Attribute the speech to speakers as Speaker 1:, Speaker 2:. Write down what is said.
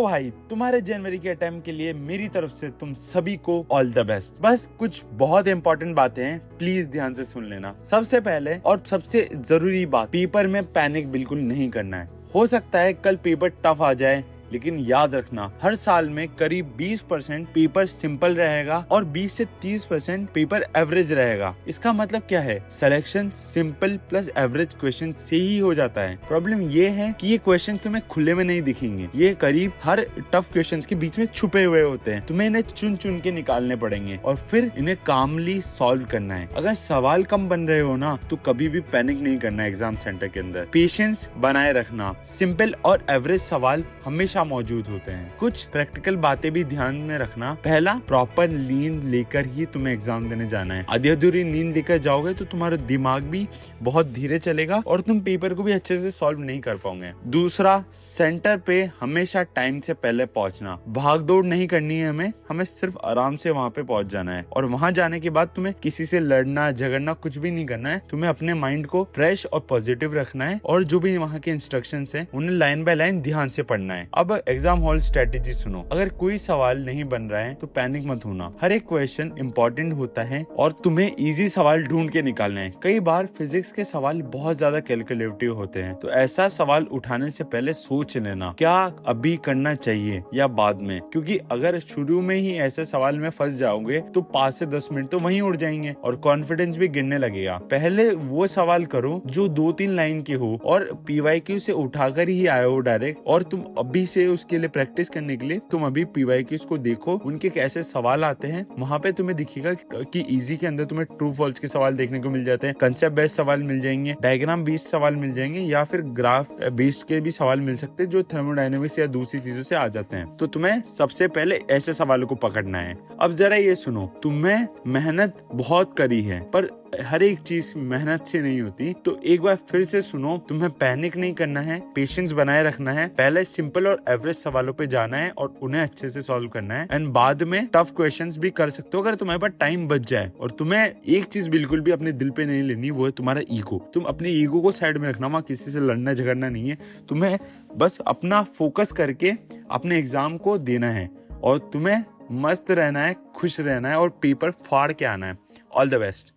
Speaker 1: तो भाई तुम्हारे जनवरी के अटेम्प्ट के लिए मेरी तरफ से तुम सभी को ऑल द बेस्ट। बस कुछ बहुत इंपॉर्टेंट बातें हैं, प्लीज ध्यान से सुन लेना। सबसे पहले और सबसे जरूरी बात, पेपर में पैनिक बिल्कुल नहीं करना है। हो सकता है कल पेपर टफ आ जाए, लेकिन याद रखना हर साल में करीब 20% पेपर सिंपल रहेगा और 20 से 30% पेपर एवरेज रहेगा। इसका मतलब क्या है, selection simple plus average question से ही हो जाता है। प्रॉब्लम ये है कि ये क्वेश्चन तुम्हें खुले में नहीं दिखेंगे, ये करीब हर टफ क्वेश्चन के बीच में छुपे हुए होते हैं। तुम्हें इन्हें चुन चुन के निकालने पड़ेंगे और फिर इन्हें कामली सॉल्व करना है। अगर सवाल कम बन रहे हो ना तो कभी भी पैनिक नहीं करना एग्जाम सेंटर के अंदर। पेशेंस बनाए रखना, सिंपल और एवरेज सवाल हमेशा मौजूद होते हैं। कुछ प्रैक्टिकल बातें भी ध्यान में रखना। पहला, प्रॉपर नींद लेकर ही तुम्हें एग्जाम देने जाना है। आधी अधूरी नींद लेकर जाओगे तो तुम्हारा दिमाग भी बहुत धीरे चलेगा और तुम पेपर को भी अच्छे से सॉल्व नहीं कर पाओगे। दूसरा, सेंटर पे हमेशा टाइम से पहले पहुंचना। भाग दौड़ नहीं करनी है हमें सिर्फ आराम से वहां पे पहुंच जाना है। और वहां जाने के बाद तुम्हें किसी से लड़ना झगड़ना कुछ भी नहीं करना है। तुम्हें अपने माइंड को फ्रेश और पॉजिटिव रखना है और जो भी वहां के इंस्ट्रक्शंस हैं उन्हें लाइन बाय लाइन ध्यान से पढ़ना है। अब एग्जाम हॉल स्ट्रेटेजी सुनो। अगर कोई सवाल नहीं बन रहा है तो पैनिक मत होना। हर एक क्वेश्चन इंपॉर्टेंट होता है और तुम्हें इजी सवाल ढूंढ के निकालना है। कई बार फिजिक्स के सवाल बहुत ज्यादा कैलकुलेटिव होते हैं, तो ऐसा सवाल उठाने से पहले सोच लेना क्या अभी करना चाहिए या बाद में, क्योंकि अगर शुरू में ही ऐसे सवाल में फंस जाओगे तो 5 से 10 मिनट तो वहीं उड़ जाएंगे और कॉन्फिडेंस भी गिरने लगेगा। पहले वो सवाल करो जो 2-3 लाइन के हो और PYQ से उठाकर ही आए हो डायरेक्ट, और तुम अभी से उसके लिए प्रैक्टिस करने के लिए तुम अभी PYQs को देखो, उनके कैसे सवाल आते हैं। वहां पे तुम्हें दिखेगा कि इजी के अंदर तुम्हें ट्रू फॉल्स के सवाल देखने को मिल जाते हैं, कंसेप्ट बेस्ड सवाल मिल जाएंगे, डायग्राम बेस्ड सवाल मिल जाएंगे, या फिर ग्राफ बेस्ड के भी सवाल मिल सकते हैं जो थर्मोडायनेमिक्स या दूसरी चीजों से आ जाते हैं। तो तुम्हें सबसे पहले ऐसे सवालों को पकड़ना है। अब जरा ये सुनो, तुम्हें मेहनत बहुत करी है पर हर एक चीज मेहनत से नहीं होती, तो एक बार फिर से सुनो। तुम्हें पैनिक नहीं करना है, पेशेंस बनाए रखना है। पहले सिंपल और एवरेज सवालों पे जाना है और उन्हें अच्छे से सॉल्व करना है, एंड बाद में टफ क्वेश्चंस भी कर सकते हो अगर तुम्हारे पास टाइम बच जाए। और तुम्हें एक चीज बिल्कुल भी अपने दिल पे नहीं लेनी, वो है तुम्हारा ईगो। तुम अपने ईगो को साइड में रखना, वहां किसी से लड़ना झगड़ना नहीं है। तुम्हें बस अपना फोकस करके अपने एग्जाम को देना है और तुम्हें मस्त रहना है, खुश रहना है और पेपर फाड़ के आना है। All the best.